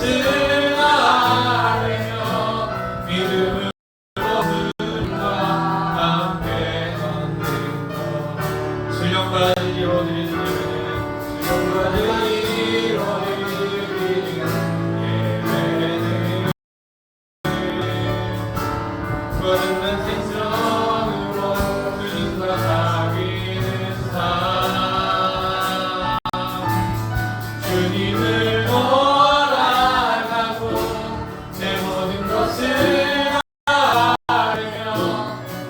것을 아뢰며 믿음으로 주님과 함께 걷는 것. 신령까지 이루어드리는 예배는 신령까지 이루어드리는 예배는 거듭난 생명으로 주님과 사귀는 삶. 주님을 몰아가고 내 모든 것을 아뢰며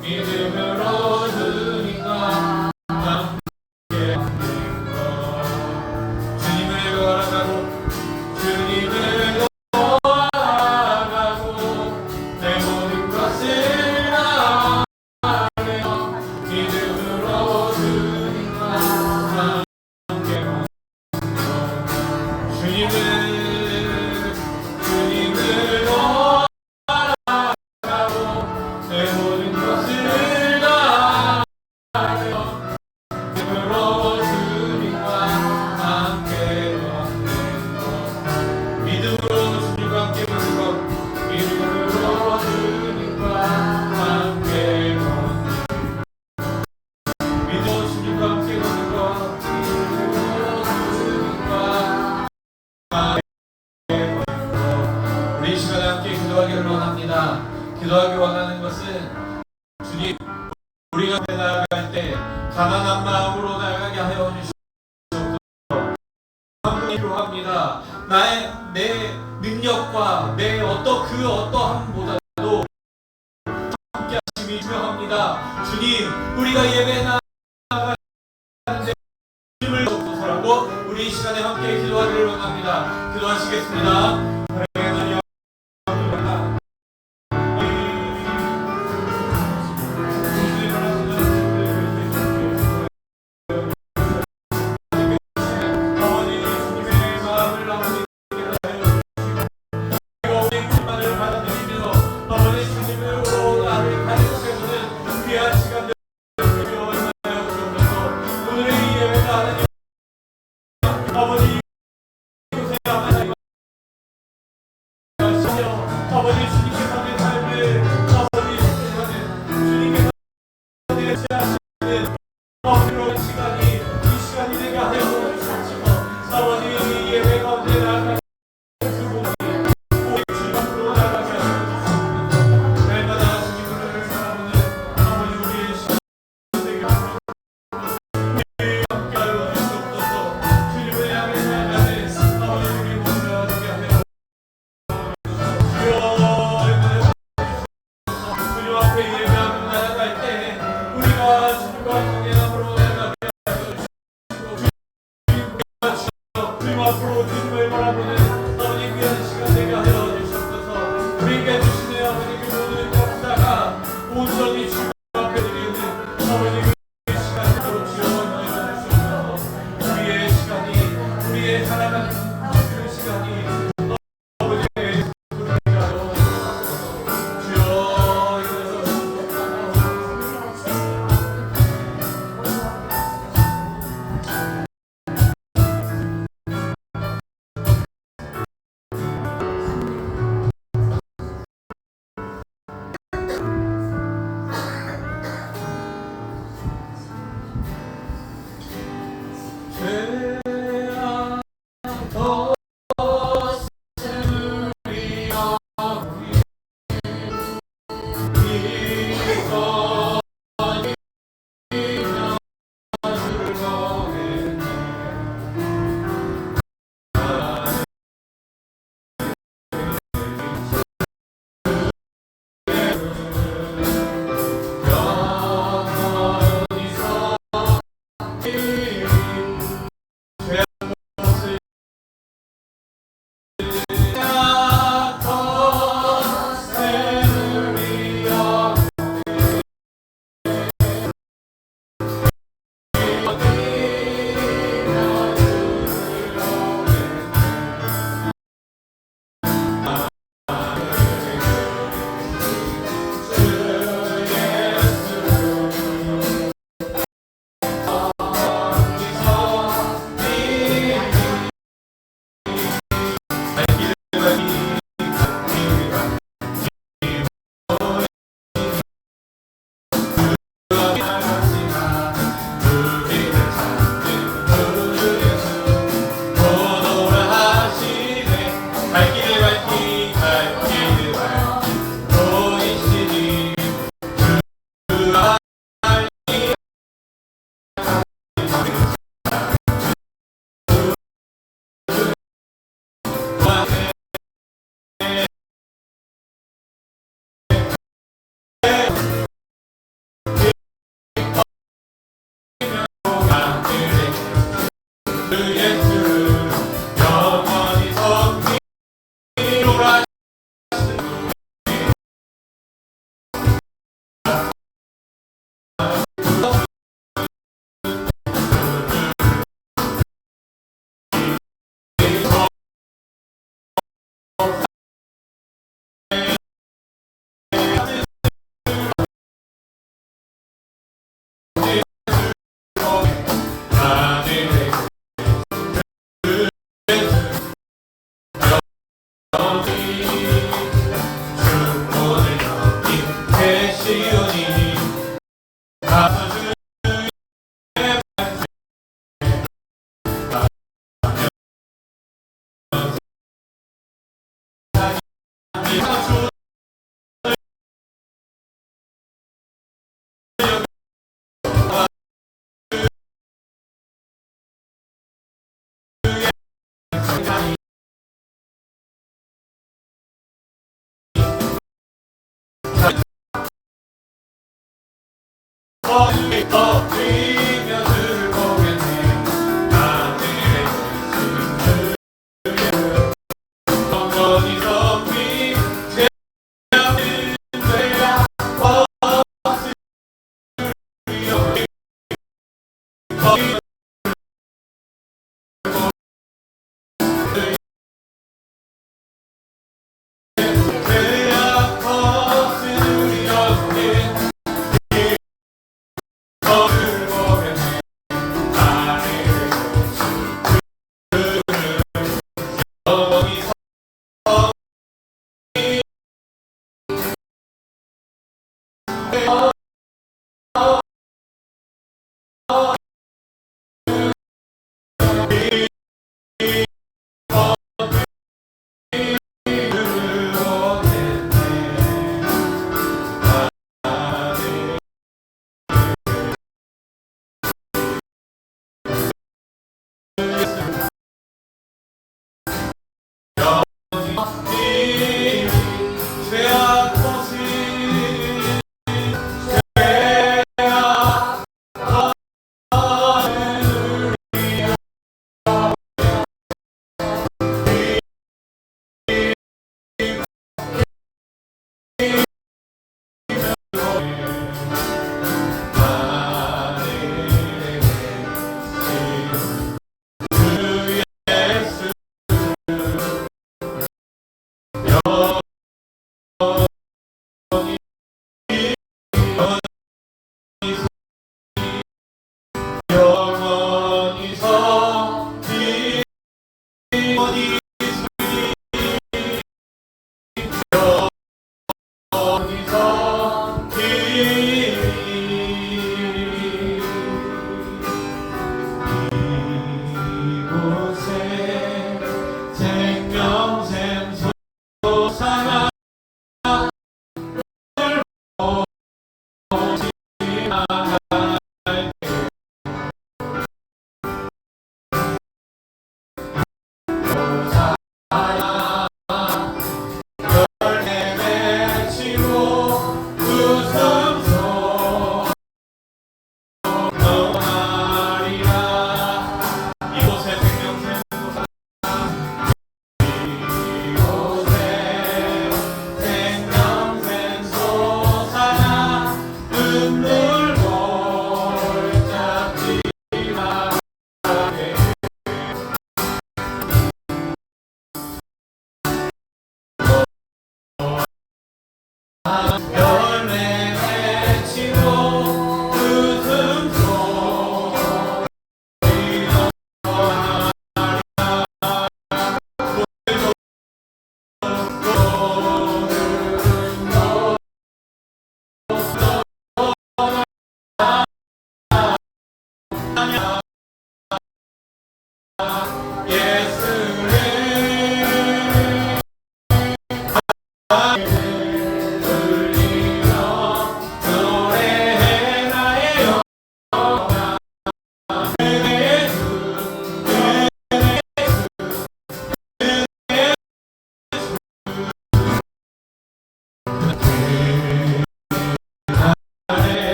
믿음으로 주님과 함께 하는 것. 주님을 걸어가고 주님을 걸어가고 내 모든 것을 아뢰며 믿음으로 주님과 함께 하는 것. 주님을 걸어가고 내 모든 것을 아뢰며 믿음으로 주님과 함께 걷는 것. 믿음으로 주님과 함께 걷는 것. 믿음으로 주님과 함께 걷는 것. 믿음으로 주님과 함께 걷는 것. 믿음으로 주님과 함께 걷는 것. 우리 이 시간에 함께 기도하기를 원합니다. 기도하기 원하는 것은 주님, 우리가 나아갈 때 가난한 마음으로 나아가게 하여 주시옵소서. 한 분이 필요합니다. 내 능력과 내 어떠함보다도 함께 하심이 중요합니다. 주님, 우리가 예배 나아가는데 주님을 돕소서라고 우리 이 시간에 함께 기도하기를 원합니다. 기도하시겠습니다.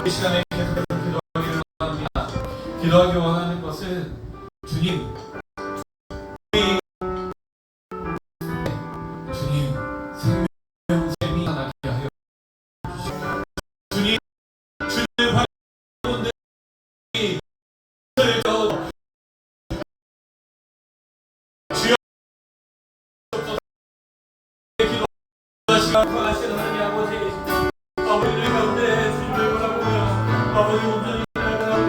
이 시간에 계속해서 기도하기를 원합니다. 기도하기 원하는 것은 주님, 주님 생명샘이 나게 하여 주시옵소서. 주님, 주님 발원들이 주여 기도하시고 하시는 하나님 아버지, 아버지들 가운데 주님을 바라보며 아버지 온전히 나아가는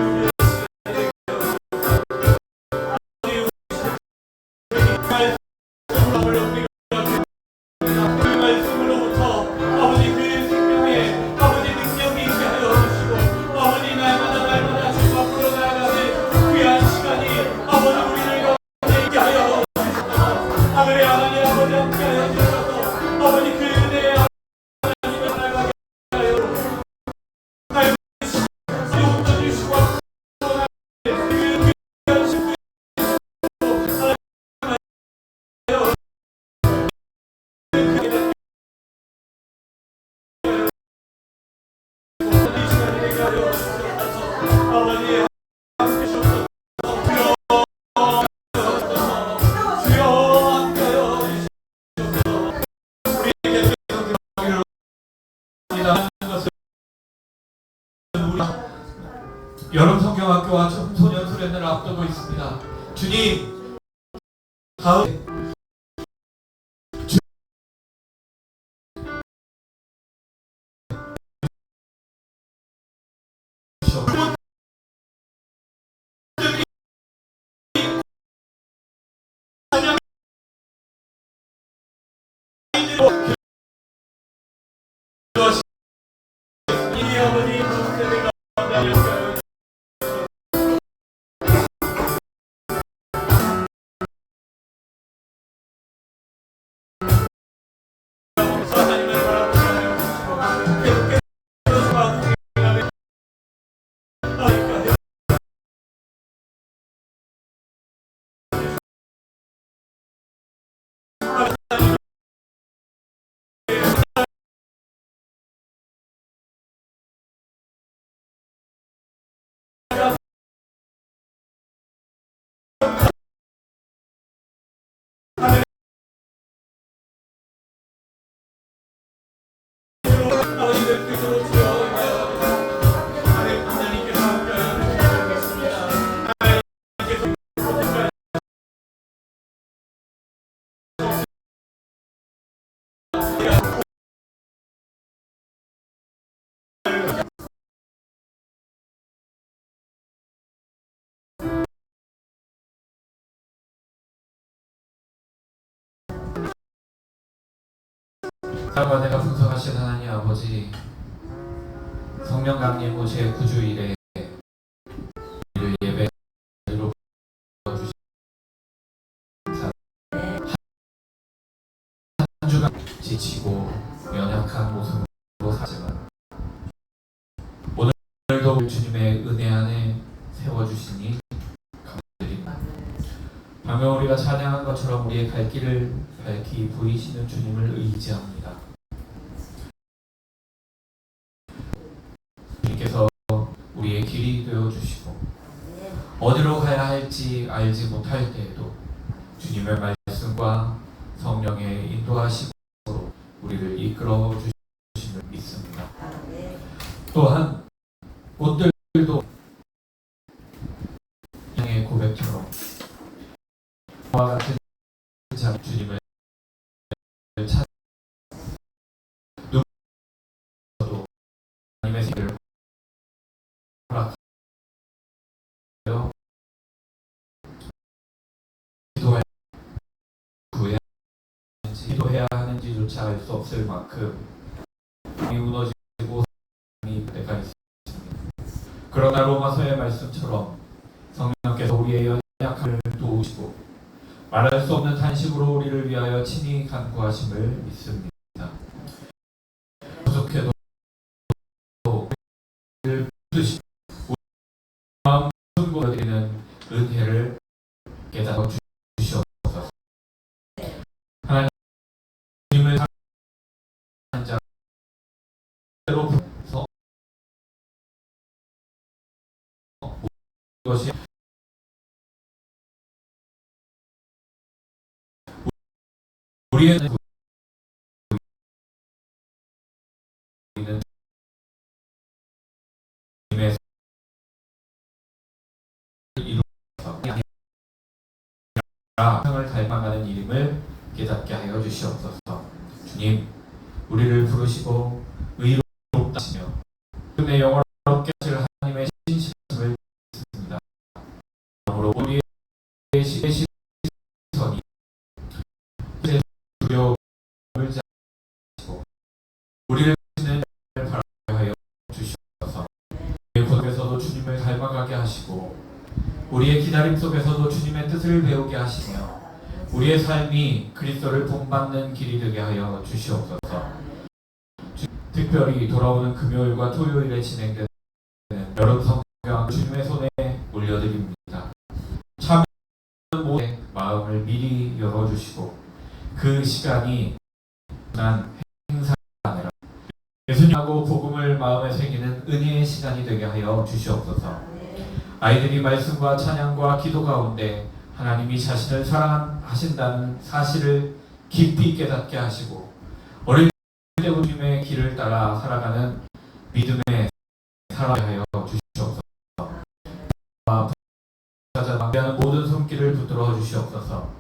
그 말씀으로부터 아버지 그 생명에 아버지 능력이 있게 하여 주시고 아버지 날마다 주님 앞으로 나아가는 귀한 시간이 아버지 우리를 가운데 있게 하여 주시옵소서. 하늘의 하나님 아버지 함께 하여 주셔서 아버지 그 은혜의 하나님을 나아가게 하여 온전히 주시고 그 귀한 시간 여름 성경학교와 청소년 수련회를 앞두고 있습니다. 주님, 다음 이 아버지 세대가 사관내가 풍성하신 하나님 아버지, 성령 강림 후 제9주일에 예배로 주신 한 주간 지치고 연약한 모습으로 사지만 오늘도 주님의 은혜 안에 세워주시니 감사드립니다. 방금 우리가 찬양한 것처럼 우리의 갈 길을 밝히 보이시는 주님을 의지합니다. 주님께서 우리의 길이 되어주시고 어디로 가야 할지 알지 못할 때에도 주님의 말씀과 성령의 인도하심으로 우리를 이끌어 주심을 믿습니다. 또한 꽃들도 향의 고백처럼 와 같은 주님을 기도해야 하는지조차 알 수 없을 만큼 이 무너지고 이 때가 있습니다. 그러나 로마서의 말씀처럼 성령께서 우리의 연약함을 도우시고 말할 수 없는 탄식으로 우리를 위하여 친히 간구하심을 믿습니다. 부족해도 우리를 붙드시고 마음 보여드리는 은혜를 깨달아 주시옵소서. 하나님을 사랑하는 자로 부서 것이 우리의 님의 이루어서 상을 닮아가는 이름을 깨닫게 하여 주시옵소서. 주님, 우리를 부르시고 의롭다 하시며 은혜 영원롭게 하실 하나님의 신실함을 믿습니다. 그러므로 우리의 시선이 두려움을 자시고 우리를 신을 바라게 하여 주시옵소서. 우리의 고독에서도 주님을 닮아가게 하시고 우리의 기다림 속에서도 주님의 뜻을 배우게 하시며 우리의 삶이 그리스도를 본받는 길이 되게 하여 주시옵소서. 특별히 돌아오는 금요일과 토요일에 진행되는 여름 성경 주님의 손에 올려드립니다. 참 모든 마음을 미리 열어주시고 그 시간이 난 행사가 아니라 예수님하고 복음을 마음에 새기는 은혜의 시간이 되게 하여 주시옵소서. 아이들이 말씀과 찬양과 기도 가운데 하나님이 자신을 사랑하신다는 사실을 깊이 깨닫게 하시고 어릴 때부터 주님의 길을 따라 살아가는 믿음의 사람이 하여 주시옵소서. 부자자 낭비하는 모든 손길을 붙들어 주시옵소서.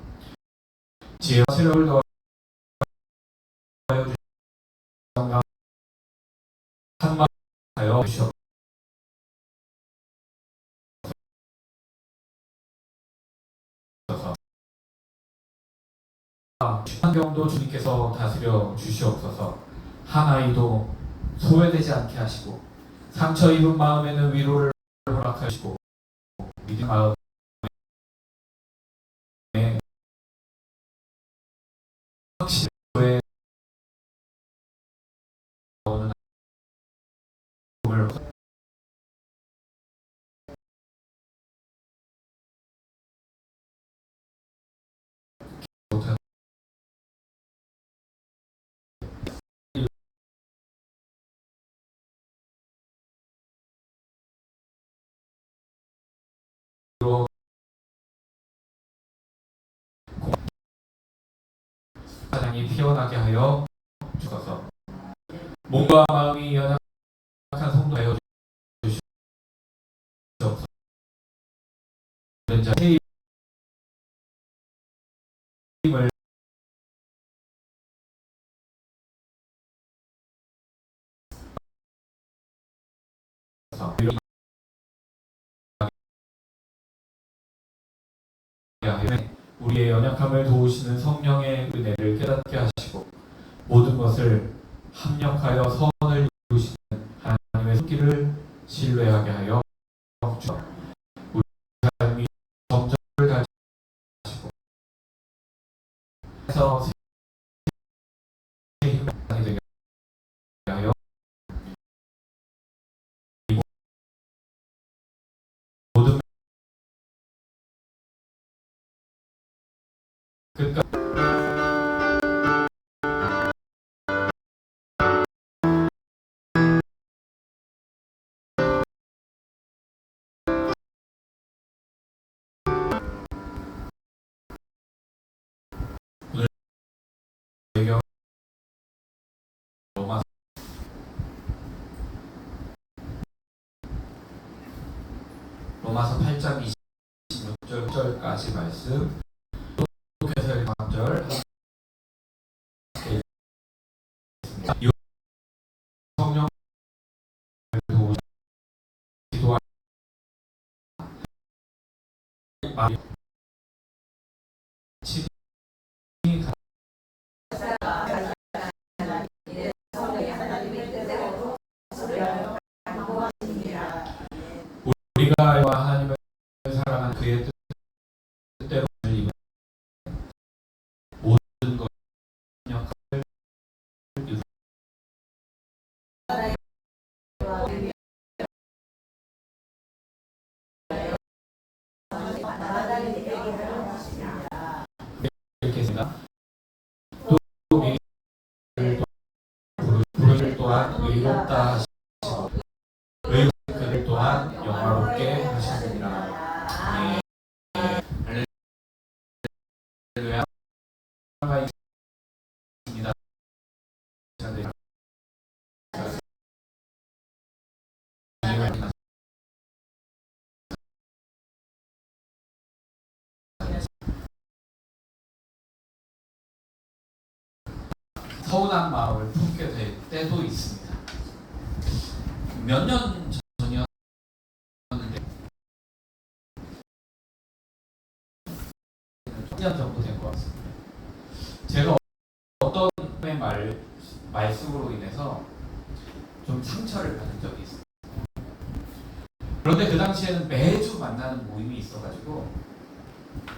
지혜와 체력을 더하여 주시옵소서. 한마하여 주시옵소서. 환경도 주님께서 다스려 주시옵소서. 한 아이도 소외되지 않게 하시고 상처 입은 마음에는 위로를 허락하시고 믿음 마음에 확실히 나오는 꿈을 못한 사랑이 피어나게 하여 주소서. 몸과 마음이 연약한 성도 하여 주시옵소서. 새 힘을 우리의 연약함을 도우시는 성령의 은혜를 깨닫게 하시고 모든 것을 합력하여 선을 이루시는 하나님의 손길을 신뢰하게 하여 주옵소서. 우리 삶이 점점을 가지고 해서 새 힘이 되게 하여 모든 끝까지 오늘 배경 로마서 8장 26절까지 말씀 계속해서 1절 성령 기도하 친히 우리가 하나님을 사랑하는 그의 뜻대로 이루는 모든 것 역할을 이루는 이렇게 했습니다. 또 부르실 또한 의롭다 하시고 의롭 그를 또한 영화롭게 하시느니라. 할렐루야. 있습니다. 서운한 마음을 품게 될 때도 있습니다. 몇 년 전이었는데 1년 정도 된 것 같습니다. 제가 어떤 분의 말씀으로 인해서 좀 상처를 받은 적이 있어요. 그런데 그 당시에는 매주 만나는 모임이 있어가지고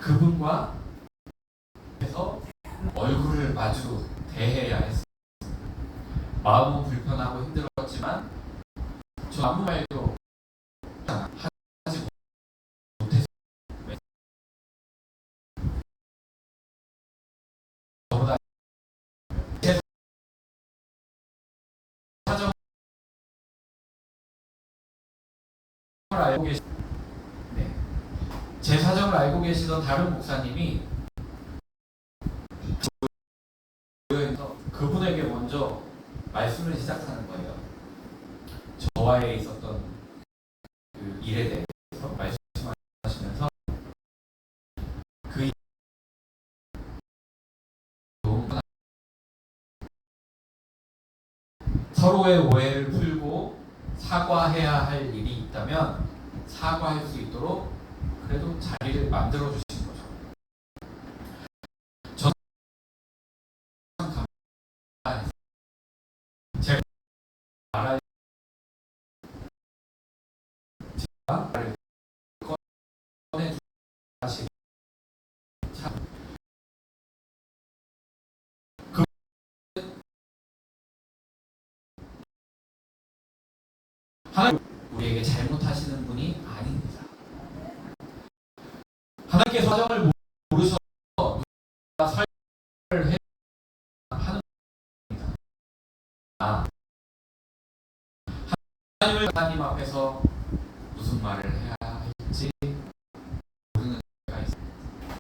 그분과 해서 얼굴을 마주 대해야 했습니다. 마음은 불편하고 힘들었지만 저 아무 말도 하지 못했어요. 저보다 제 사정을 알고 제 사정을 알고 계시던 다른 목사님이 그분에게 먼저 말씀을 시작하는 거예요. 저와의 있었던 그 일에 대해서 말씀하시면서 그 서로의 오해를 풀고 사과해야 할 일이 있다면 사과할 수 있도록 그래도 자리를 만들어 주신 거죠. 저는 제가 말할 말을 꺼내 주시 하나님 우리에게 잘못하시는 분이 아닙니다. 하나님께서 사정을 모르셔서 설명을 해 하는 겁니다. 하나님 앞에서 무슨 말을 해야 할지 모르는 때가 있습니다.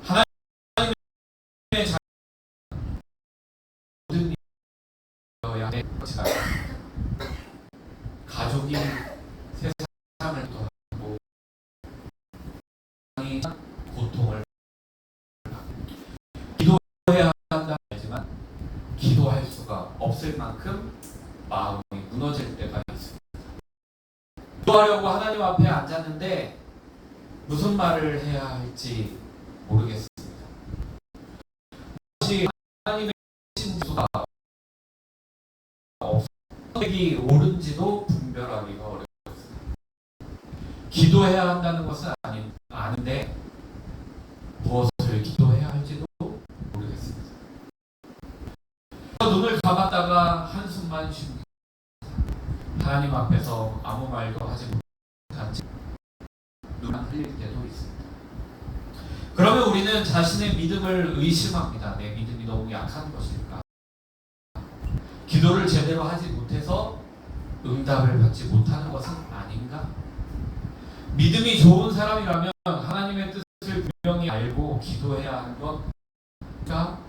하나님의 모든 일이 되어야 할 것이다. 가족이 세상을 도하고 고통을 기도해야 한다 하지만 기도할 수가 없을 만큼 마음이 무너질 때가 있습니다. 기도하려고 하나님 앞에 앉았는데 무슨 말을 해야 할지 모르겠습니다. 혹시 하나님의 신수가 선택이 옳은지도 분별하기가 어렵습니다. 기도해야 한다는 것은 아는데 무엇을 기도해야 할지도 모르겠습니다. 눈을 감았다가 한숨만 쉽니다. 하나님 앞에서 아무 말도 하지 못한 채 눈만 흘릴 때도 있습니다. 그러면 우리는 자신의 믿음을 의심합니다. 내 믿음이 너무 약한 것일까? 기도를 제대로 하지 못해서 응답을 받지 못하는 것은 아닌가? 믿음이 좋은 사람이라면 하나님의 뜻을 분명히 알고 기도해야 하는 것과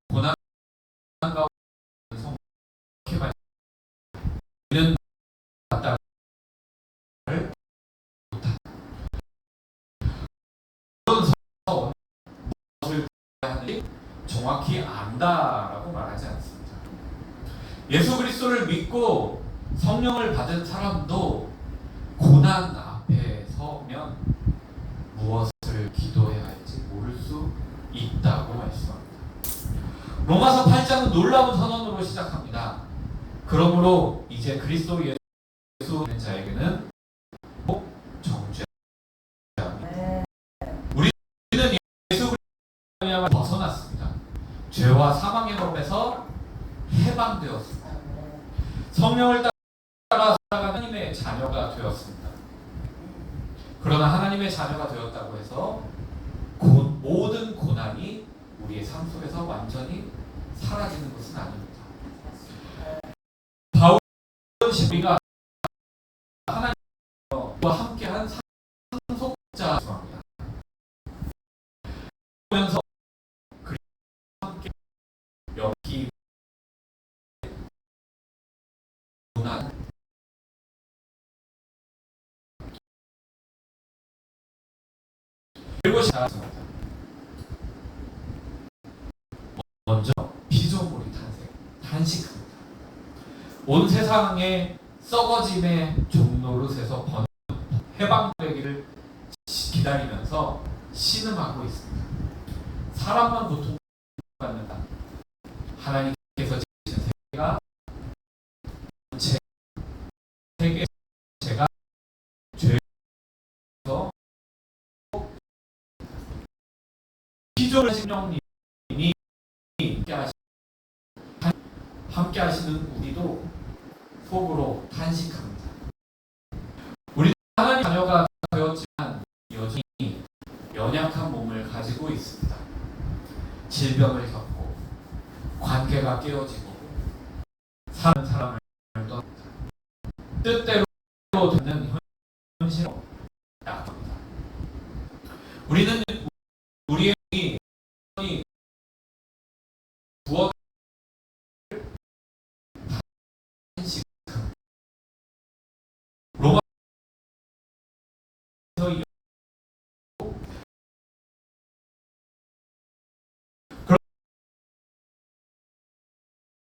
고난 가운데 성격해 이는 맞다를 못한다. 그런 성격은 무엇을 해야 하는지 정확히 안다라고 말하지 않습니다. 예수 그리스도를 믿고 성령을 받은 사람도 고난 앞에 서면 무엇을 기도해야 할지 모를 수 있다고 말씀합니다. 로마서 8장은 놀라운 선언으로 시작합니다. 그러므로 이제 그리스도 예수 있는 자에게는 정죄. 우리는 예수 그리스도를 벗어났습니다. 죄와 사망의 법에서 해방되었습니다. 성령을 따라 살아가는 하나님의 자녀가 되었습니다. 그러나 하나님의 자녀가 되었다고 해서 모든 고난이 우리의 삶 속에서 완전히 사라지는 것은 아닙니다. 바울은 우리가 하나님과 함께한 상속자입니다. 그러면서 그리스도와 함께 여기 고난 그리고 시작합니다. 먼저 피조물이 탄식합니다. 온 세상에 썩어짐의 종노릇에서 해방되기를 기다리면서 신음하고 있습니다. 사람만 고통받는다. 하나님께서 지으신 세계가 제가 죄에서 피조물 신령님이 함께 하시는 우리도 속으로 탄식합니다. 우리는 하나님 자녀가 되었지만 여전히 연약한 몸을 가지고 있습니다. 질병을 겪고 관계가 깨어지고 사는 사람을 떠납니다. 뜻대로 되는 현실로 나갑니다. 우리는 우리의 부어 로마서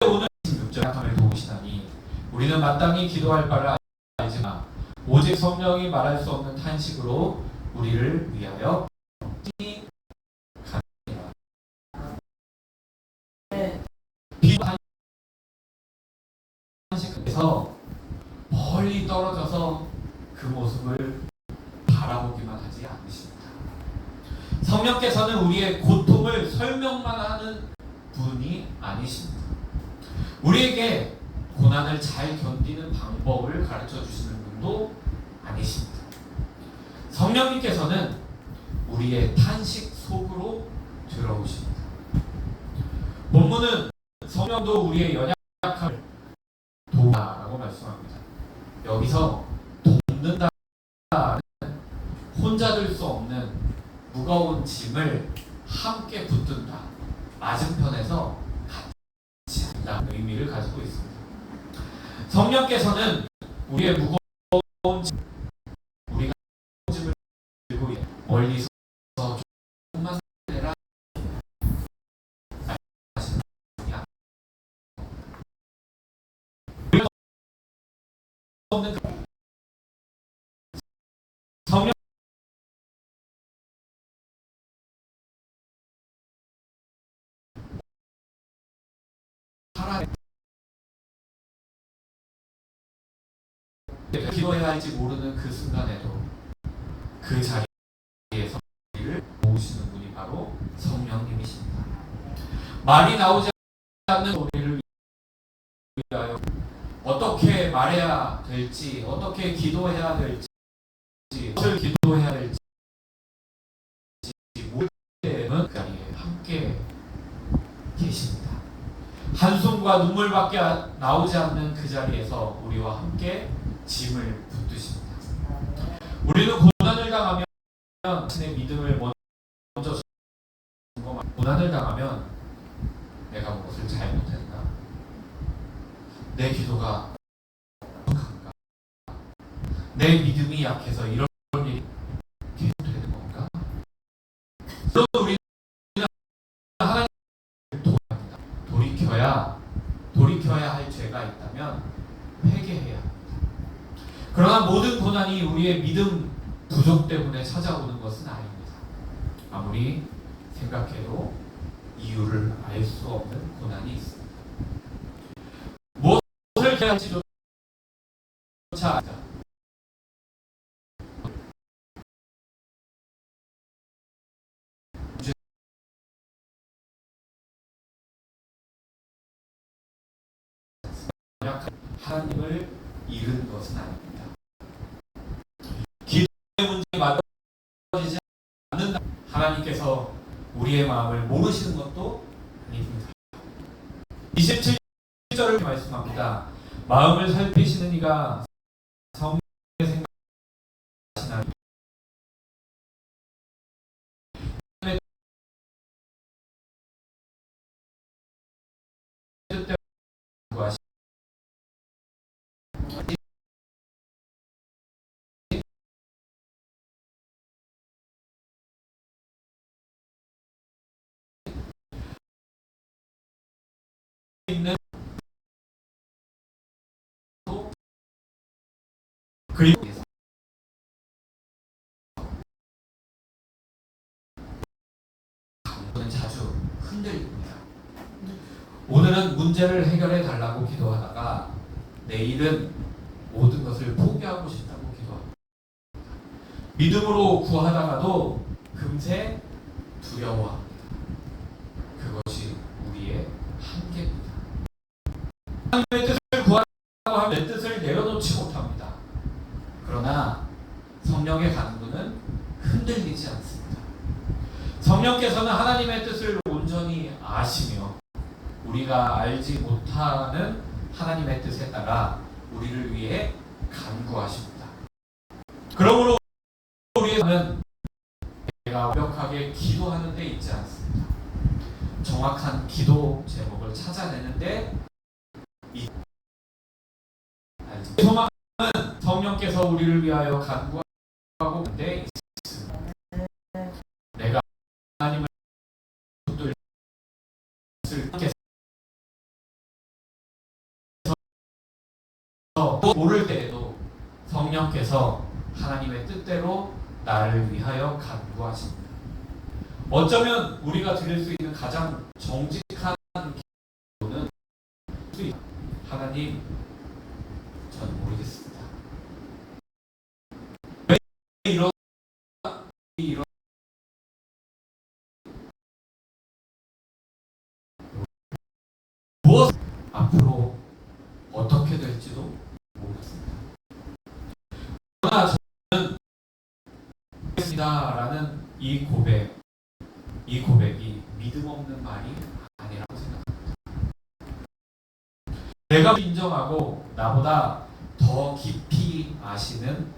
오늘 16절을 도우시다니 우리는 마땅히 기도할 바를 알지만 오직 성령이 말할 수 없는 탄식으로 우리를 위하여 가느니라. 탄식에서 멀리 떨어져서 그 모습을 바라보기만 하지 않으십니다. 성령께서는 우리의 고통을 설명만 하는 분이 아니십니다. 우리에게 고난을 잘 견디는 방법을 가르쳐 주시는 분도 아니십니다. 성령님께서는 우리의 탄식 속으로 들어오십니다. 본문은 성령도 우리의 연약함을 돕는다라고 말씀합니다. 여기서 돕는다는 혼자 들 수 없는 무거운 짐을 함께 붙든다. 맞은편에서 같이 한다는 의미를 가지고 있습니다. 성령께서는 우리의 무거운 짐, 우리가 짐을 들고 멀리서 조금만 내라 없는 성령 살아 기도해야 할지 모르는 그 순간에도 그 자리에서 우리를 모으시는 분이 바로 성령님이십니다. 말이 나오지 않는 우리를 위하여 어떻게 말해야 될지, 어떻게 기도해야 될지, 무엇을 기도해야 될지 모를 때는 그 자리에 함께 계십니다. 한숨과 눈물밖에 나오지 않는 그 자리에서 우리와 함께 짐을 붙드십니다. 우리는 고난을 당하면 자신의 믿음을 먼저 고난을 당하면 내가 무엇을 잘못했나? 내 기도가 부족한가? 내 믿음이 약해서 이런 일이 계속 되는 건가? 또 우리는 하나님을 돌이켜야 할 죄가 있다면 회개해야 합니다. 그러나 모든 고난이 우리의 믿음 부족 때문에 찾아오는 것은 아닙니다. 아무리 생각해도 이유를 알 수 없는 고난이 있습니다. 무엇을 어찌해야 할지조차 압니다. 하나님을 잃은 것은 아닙니다. 기도의 문제에 맞춰지지 않는다. 하나님께서 우리의 마음을 모르시는 것도 아닙니다. 27절을 말씀합니다. 마음을 살피시는 이가 성령의 생각하시나니 뜻대로 구하시 있는 그리고 저는 자주 흔들립니다. 오늘은 문제를 해결해 달라고 기도하다가 내일은 모든 것을 포기하고 싶다고 기도합니다. 믿음으로 구하다가도 금세 두려워합니다. 그것이 우리의 한계입니다. 하나님의 뜻을 구하라고 하면 내 뜻을 내려놓지 못합니다. 그러나 성령의 간구는 흔들리지 않습니다. 성령께서는 하나님의 뜻을 온전히 아시며 우리가 알지 못하는 하나님의 뜻에 따라 우리를 위해 간구하십니다. 그러므로 우리는 내가 완벽하게 기도하는 데 있지 않습니다. 정확한 기도 제목을 찾아내는데 소망은 성령께서 우리를 위하여 간구하고 있는데 있습니다. 내가 하나님을 붙들 모를 때에도 성령께서 하나님의 뜻대로 나를 위하여 간구하십니다. 어쩌면 우리가 드릴 수 있는 가장 정직한 기도는 하나님, 전 모르겠습니다. 왜 이런 무엇 앞으로 어떻게 될지도 모르겠습니다. 그러나 저는 모르겠습니다라는 이 고백이 믿음 없는 말이 아니라고 생각합니다. 내가 인정하고 나보다 더 깊이 아시는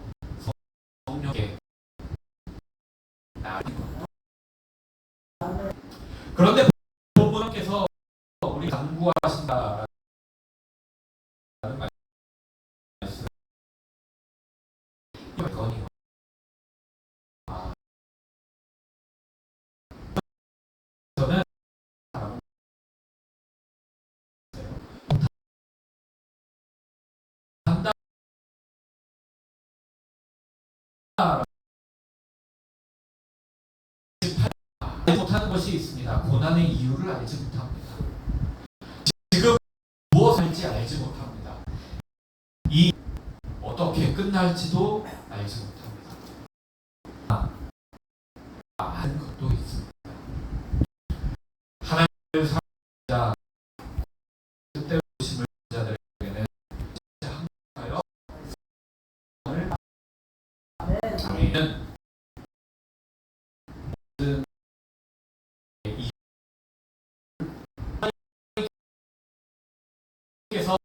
성령께 나를 것도. 그런데 본문께서 우리 간구하신다라는 말씀. 이건이요. 저는 한다 알지 못하는 것이 있습니다. 고난의 이유를 알지 못합니다. 지금 무엇을 할지 알지 못합니다. 이 어떻게 끝날지도 알지 못합니다. 아는 것도 있습니다. 하나님을 사랑자 뜻대로 오심을 자들에게는 항하여 우리는 모든 이께서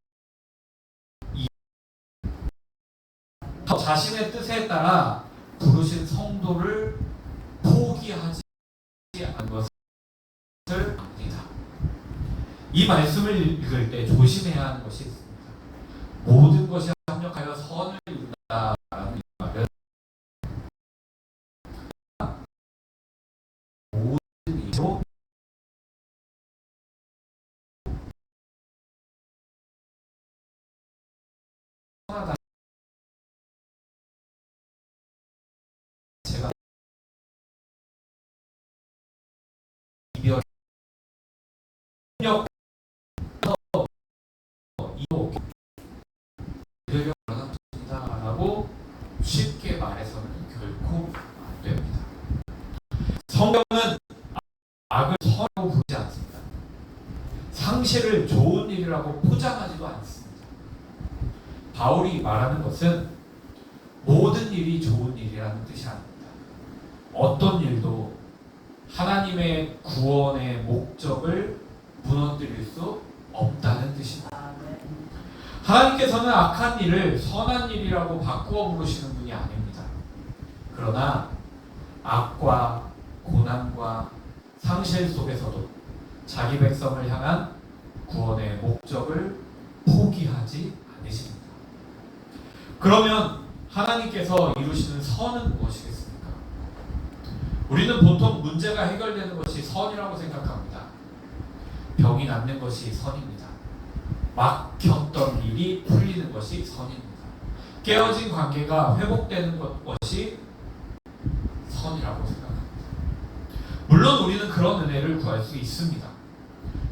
자신의 뜻에 따라 부르신 성도를 포기하지 않은 것을 압니다. 이 말씀을 읽을 때 조심해야 하는 것이 있습니다. 모든 것이 합력하여 선을 이룬다라는 말은 모든 이로 선하다. 제가 이별 협력 이로 일이라고 포장하지도 않습니다. 바울이 말하는 것은 모든 일이 좋은 일이라는 뜻이 아닙니다. 어떤 일도 하나님의 구원의 목적을 무너뜨릴 수 없다는 뜻입니다. 하나님께서는 악한 일을 선한 일이라고 바꾸어 부르시는 분이 아닙니다. 그러나 악과 고난과 상실 속에서도 자기 백성을 향한 구원의 목적을 포기하지 않으십니다. 그러면 하나님께서 이루시는 선은 무엇이겠습니까? 우리는 보통 문제가 해결되는 것이 선이라고 생각합니다. 병이 낫는 것이 선입니다. 막혔던 일이 풀리는 것이 선입니다. 깨어진 관계가 회복되는 것이 선이라고 생각합니다. 물론 우리는 그런 은혜를 구할 수 있습니다.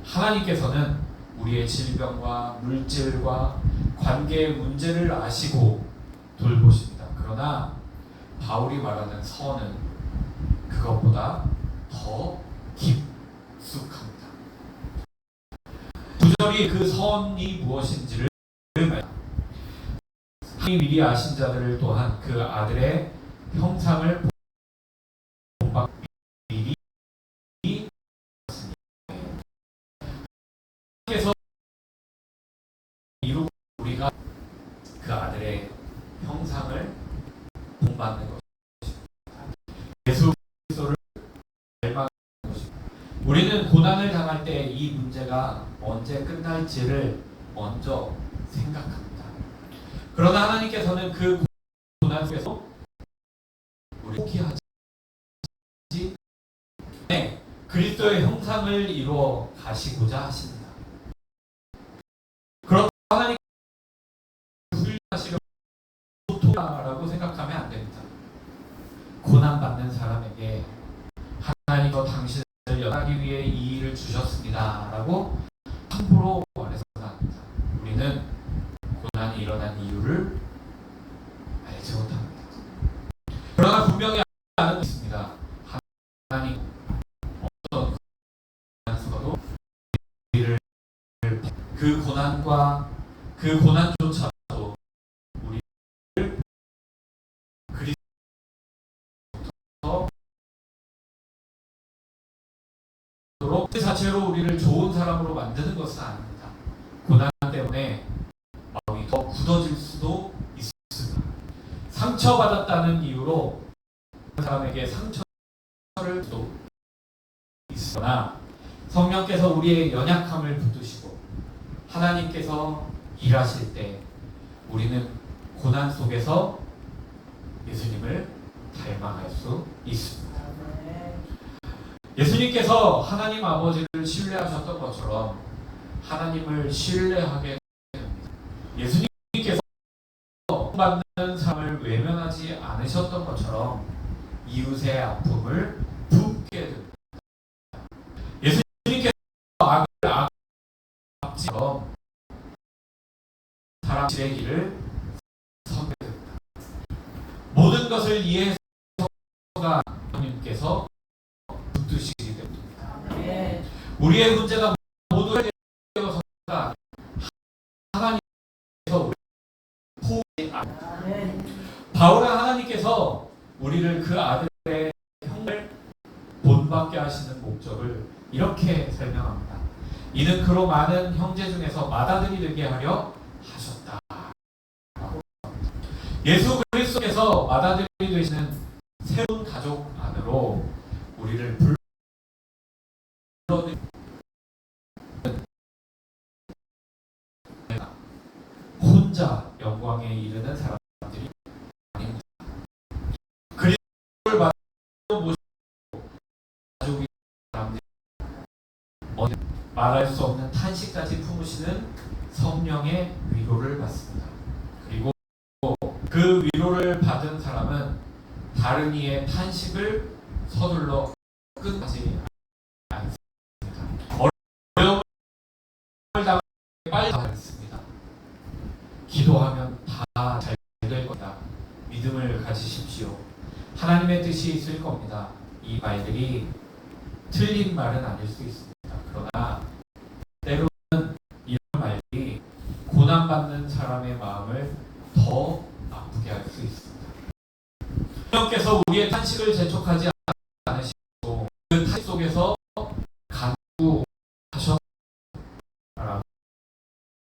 하나님께서는 우리의 질병과 물질과 관계의 문제를 아시고 돌보십니다. 그러나 바울이 말하는 선은 그것보다 더 깊숙합니다. 구절이 그 선이 무엇인지를 하나님이 미리 아신 자들을 또한 그 아들의 형상을 본받 미리 하나님께서 이루 우리가 그 아들의 형상을 본받는 것입니다. 예수 그리스도를 닮아가는 것입니다. 우리는 고난을 당할 때 이 문제가 언제 끝날지를 먼저 생각합니다. 그러나 하나님께서는 그 고난 속에서 우리 포기하지 않고 그리스도의 형상을 이루어 가시고자 하십니다. 그렇다고 하나님 훌륭하시려 라고 생각하면 안 됩니다. 고난받는 사람에게 하나님께서 당신을 연하기 위해 이 일을 주셨습니다 라고 함부로 말해서는 안 됩니다. 우리는 고난이 일어난 이유를 알지 못합니다. 그러나 분명히 아는 것이 있습니다. 하나님 어떤 고난 속에도 우리를 그 고난과 그 고난조차도 우리를 그리스도로 그 자체로 우리를 좋은 사람으로 만드는 것은 아닙니다. 고난 때문에 마음이 더 굳어질 수도 있습니다. 상처받았다는 이유로 그 사람에게 상처를 수도 있으나 성령께서 우리의 연약함을 붙드시고 하나님께서 일하실 때 우리는 고난 속에서 예수님을 닮아갈 수 있습니다. 예수님께서 하나님 아버지를 신뢰하셨던 것처럼 하나님을 신뢰하게 됩니다. 예수님께서 받는 삶을 외면하지 않으셨던 것처럼 이웃의 아픔을 품게 됩니다. 예수님께서 악을 악지처럼 사람들의 길을 선게 됩니다. 모든 것을 이해해서가 하나님께서 붙드시기 때문입니다. 우리의 문제가 모두 해결되어서가 하나님께서 포기 바울은 하나님께서 우리를 그 아들의 형을 본받게 하시는 목적을 이렇게 설명합니다. 이는 그로 많은 형제 중에서 맏아들이 되게 하려 하셨다. 예수 그리스도께서 맏아들이 되시는 새로운 가족 안으로 우리를 불러들이는 혼자 영광에 이르는 사람들이 아닙니다. 그리스도를 받고 모시고 가족이 사람들이 말할 수 없는 탄식까지 품으시는 성령의 위로를 받습니다. 그리고 그 위로를 받은 사람은 다른 이의 탄식을 서둘러 끝하지 않습니다. 어려움을 당할 때 빨리 받습니다. 기도하면 다 잘 될 겁니다. 믿음을 가지십시오. 하나님의 뜻이 있을 겁니다. 이 말들이 틀린 말은 아닐 수 있습니다. 그러나 때로는 이런 말 다른 사람의 마음을 더 아프게 할 수 있습니다. 하나님께서 우리의 탄식을 재촉하지 않으시고 그 탄식 속에서 간구하셨다라고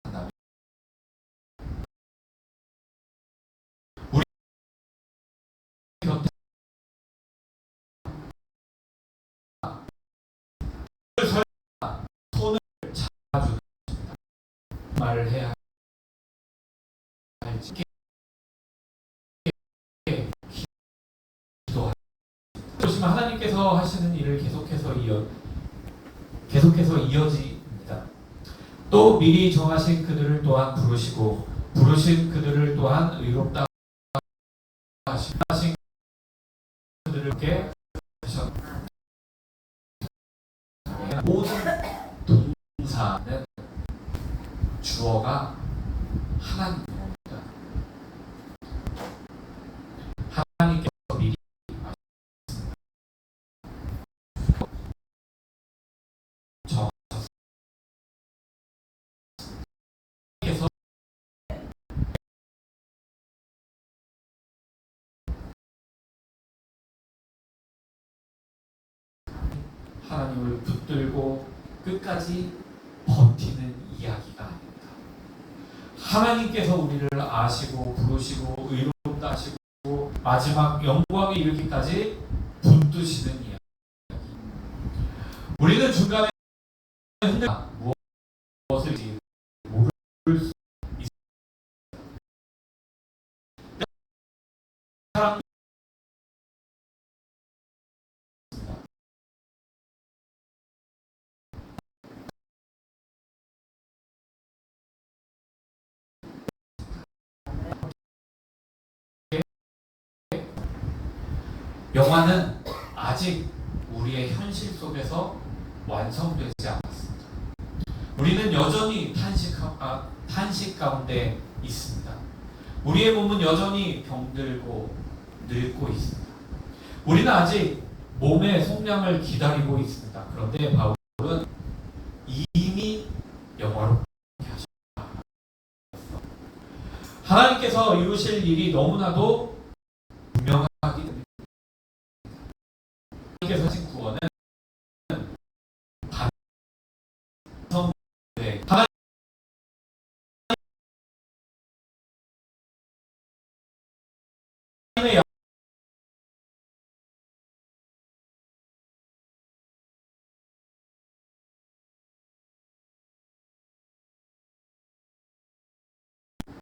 한다면 우리 곁에 손을 잡아주는 말을 해야 할지 기도하십니다. 보시면 하나님께서 하시는 일을 계속해서 이어집니다. 또 미리 정하신 그들을 또한 부르시고 부르신 그들을 또한 의롭다 하신 그들을 게 하셨다. 모든 동사는 주어가 하나님입니다. 하나님께서 미리 정하셨습니다. 하나님께서 하나님을 붙들고 끝까지 버티는 이야기가 아닙니다. 하나님께서 우리를 아시고 부르시고 의롭다 하시고 마지막 영광에 이르기까지 붙드시는 이야기. 우리는 중간에 무엇을지 모를 수 있습니다. 사람 영화는 아직 우리의 현실 속에서 완성되지 않았습니다. 우리는 여전히 탄식 가운데 있습니다. 우리의 몸은 여전히 병들고 늙고 있습니다. 우리는 아직 몸의 속량을 기다리고 있습니다. 그런데 바울은 이미 영화롭게 하셨다. 하나님께서 이루실 일이 너무나도 분명하기 때문에 하나님께서 하신 구원은 하나님의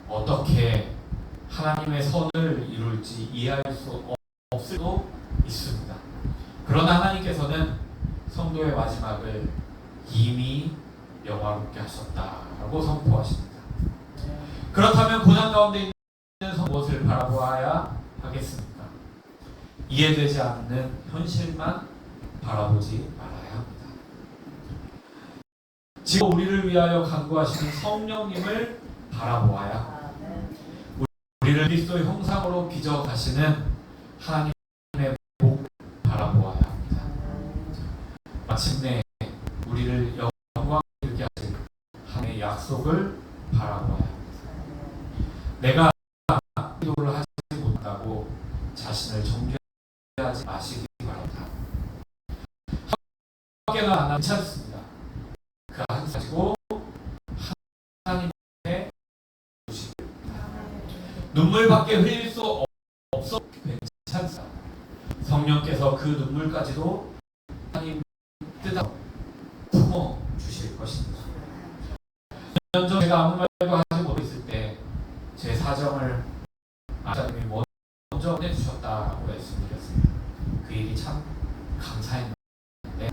어떻게 하나님의 선을 이룰지 이해할 수 없을 수도 있습니다. 그러나 하나님께서는 성도의 마지막을 이미 영화롭게 하셨다라고 선포하십니다. 그렇다면 고난 가운데 있는 무엇을 바라보아야 하겠습니까? 이해되지 않는 현실만 바라보지 말아야 합니다. 지금 우리를 위하여 간구하시는 성령님을 바라보아야 합니다. 우리를 그리스도의 형상으로 빚어 가시는 하나님의 복 바라보아야 합니다. 마침내 우리를 영광에 이르게 하실 하나님의 약속을 바라보아야 합니다. 내가 기도를 하지 못하고 자신을 정죄하지 마시기 바랍니다. 학계나 안 하면 괜찮습니다. 그 한 가지고 하나님의 눈물밖에 흘릴 수 없어 괜찮습니다. 성령께서 그 눈물까지도 하나님 뜯어 품어 주실 것입니다. 몇 년 전 제가 아무 말도 하지 못했을 때 제 사정을 하나님이 먼저 내주셨다고 말씀드렸습니다. 그 일이 참 감사했는데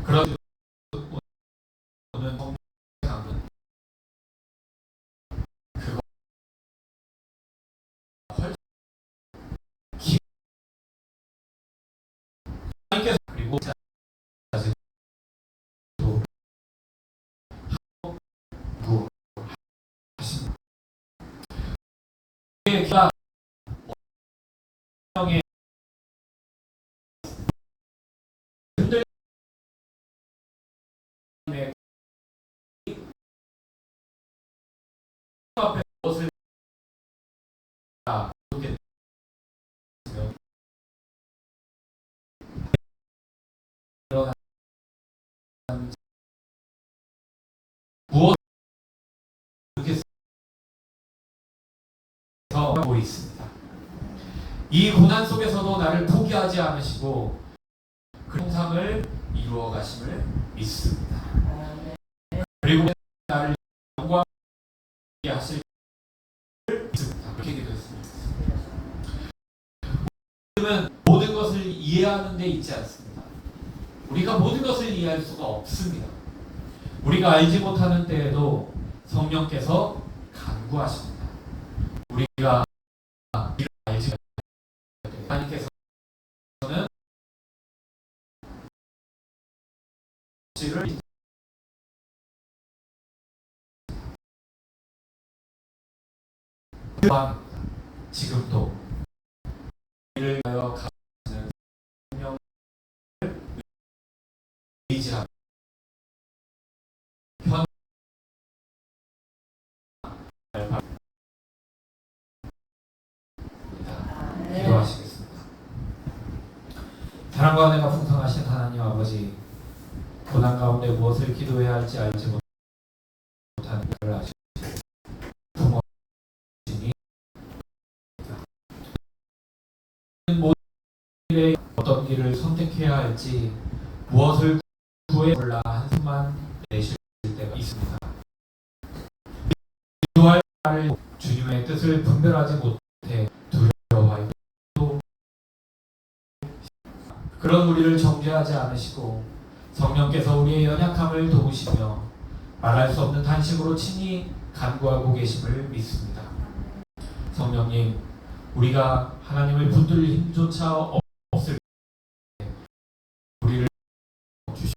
그런 오늘 성경은 그거 훨씬 하나님께서 그리고 기가 성령의 흔들림의 이 고난 속에서도 나를 포기하지 않으시고 그 형상을 이루어 가심을 믿습니다. 그리고 나를 영광하게 하실 믿습니다. 그렇게 기도했습니다. 우리는 모든 것을 이해하는 데 있지 않습니다. 우리가 모든 것을 이해할 수가 없습니다. 우리가 알지 못하는 때에도 성령께서 간구하십니다. 우리가 알지 못하는 때 하나님께서는 지를 지금도 이를 하여 가시는 성령을 의지하며 기도하시겠습니다. 사랑과 은혜가 풍성하신 하나님 아버지, 고난 가운데 무엇을 기도해야 할지 알지 못하는 것을 아시고 부모님이 모든 일에 어떤 길을 선택해야 할지 무엇을 구해 몰라 한숨만 내쉴 때가 있습니다. 기도할 때를 주님의 뜻을 분별하지 못해 두려워하고 또 그런 우리를 정죄하지 않으시고 성령께서 우리의 연약함을 도우시며 말할 수 없는 탄식으로 친히 간구하고 계심을 믿습니다. 성령님, 우리가 하나님을 붙들 힘조차 없을 때 우리를 주시고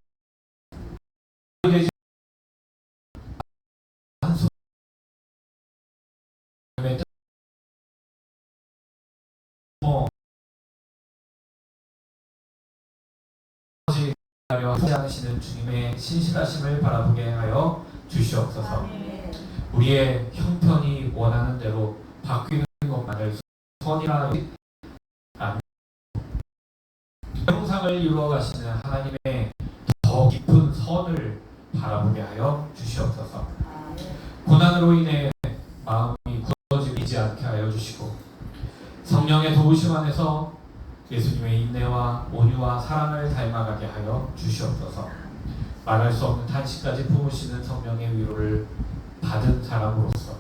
하지 않으시는 주님의 신실하심을 바라보게 하여 주시옵소서. 우리의 형편이 원하는 대로 바뀌는 것만을 선이라 형상을 이루어 가시는 하나님의 더 깊은 선을 바라보게 하여 주시옵소서. 고난으로 인해 마음이 굳어지지 않게 하여 주시고 성령의 도우심 안에서 예수님의 인내와 온유와 사랑을 닮아가게 하여 주시옵소서. 말할 수 없는 탄식까지 품으시는 성령의 위로를 받은 사람으로서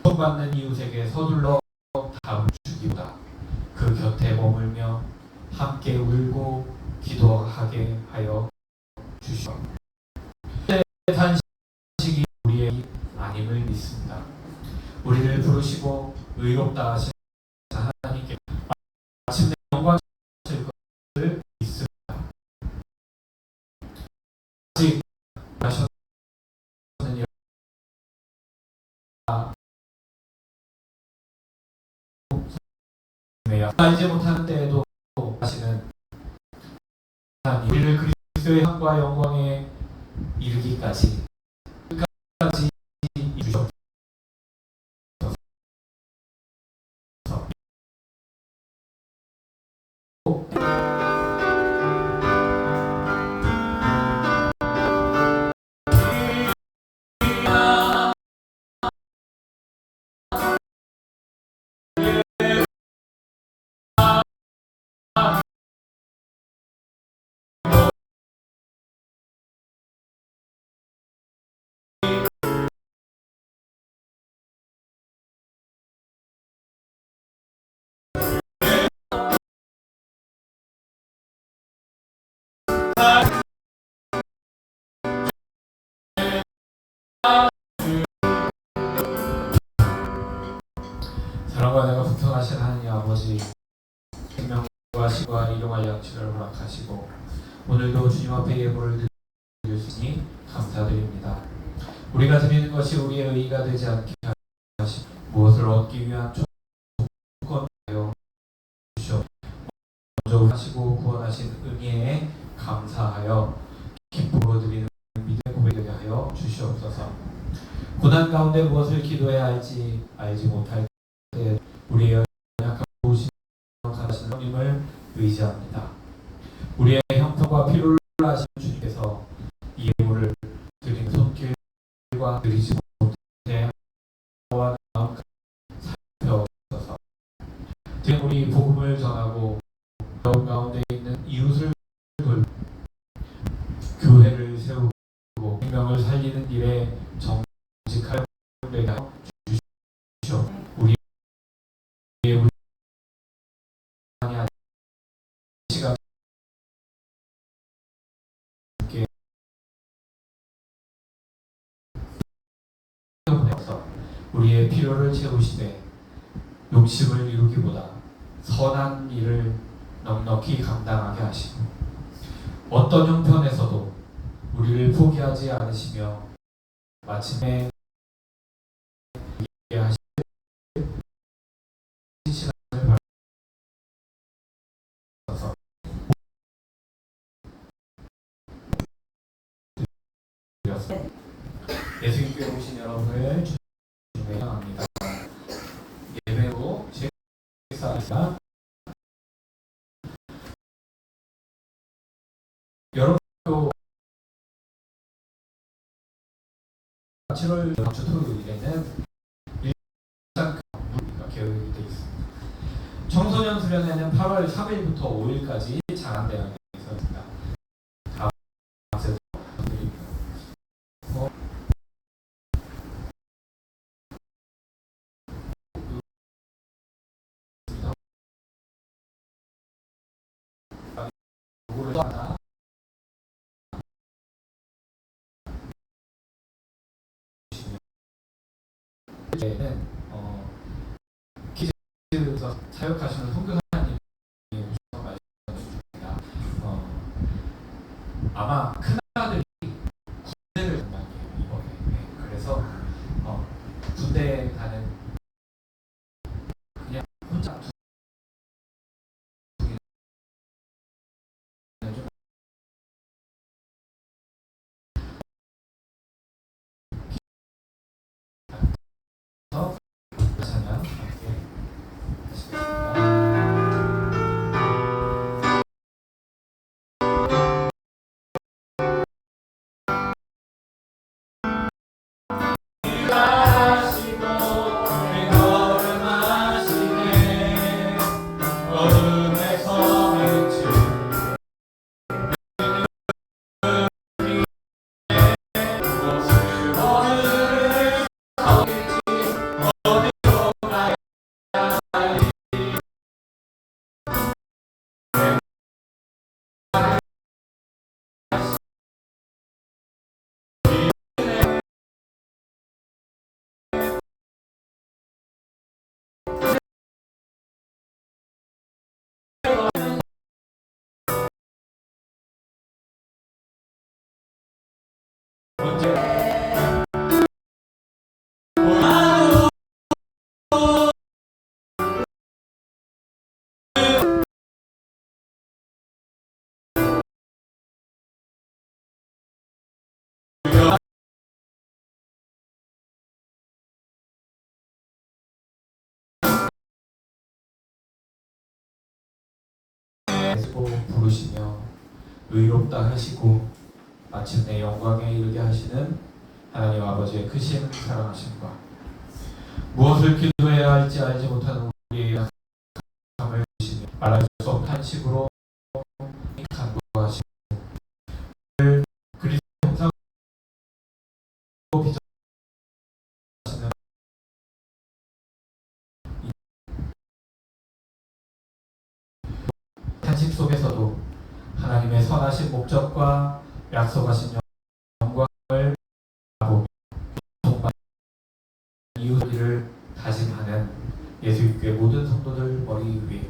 받는 이웃에게 서둘러 다음 주기보다 그 곁에 머물며 함께 울고 기도하게 하여 주시옵소서. 탄식이 우리의 아님을 믿습니다. 우리를 부르시고 의롭다 하신 하나님께 마침내 영광 주실 것을 믿습니다. 아직 하셨는 일 알지 못하는 때에도 하시는 하나님, 우리를 그리스도의 향과 영광에 이르기까지 끝까지 이루셨옵소서. 사랑과 내가 풍성하신 하나님 아버지, 생명과 시와 일용할 양식을 허락하시고 오늘도 주님 앞에 예물을 드릴 수 있으니 감사드립니다. 우리가 드리는 것이 우리의 의의가 되지 않게 하시고 무엇을 얻기 위한 조건하여 주시옵소서. 먼저 하시고 구원하신 은혜에 감사하여 기쁨으로 드리는 믿음의 고백되게 하여 주시옵소서. 고난 가운데 무엇을 기도해야 할지 알지 못할 때 우리의 연약함 도우시며 가시는 주님을 의지합니다. 우리의 형편과 필요를 아시는 주님께서 이 예물을 드리는 손길과 드리지 못해 마음 살펴주셔서 드린 우리 복음을 전하고 어려운 가운데 있는 이웃을 돌보고 교회를 세우고 생명을 살리는 일에 정직할 되게 하여 주시오. 우리의 아니 시간 함께 보내서 우리의 필요를 채우시되 욕심을 이루기보다 선한 일을 넉넉히 감당하게 하시고 어떤 형편에서도 우리를 포기하지 않으시며 마침내 하실 시간을 받아서 예수님께 오신 여러분을 주님의 향합니다. 예배로 제사입니다. 여러분도 7월 다음 주 토요일에는 일상 계획이 되어 있습니다. 청소년 수련회는 8월 3일부터 5일까지 장안대학에서 있습니다. 다음 주에 드립니다. 하나 이제는 키즈에서 사역하시는 선교사님이 오셔서 말씀해주십니다. 아마 큰 아들이 군대를 전망해요 이번에. 네, 그래서 군대 가는 그냥 혼자 찬양 함께 하시겠습니다. 부르시며 의롭다 하시고 마침내 영광에 이르게 하시는 하나님 아버지의 크신 사랑하심과 무엇을 기도해야 할지 알지 못하는 우리의 감을 주시며 말할 수 없는 탄식으로 간구하시고 그리스도 형상으로 빚어지는 탄식 속에서도 하나님의 선하신 목적과 약속하신 영광을 보며 정말 이웃을 다짐하는 예수교회 모든 성도들 머리 위에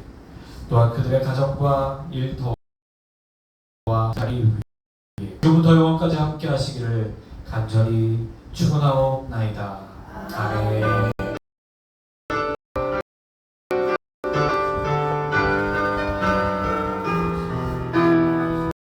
또한 그들의 가정과 일터와 자리 위에 지금부터 영원까지 함께 하시기를 간절히 축원하옵나이다. 아멘.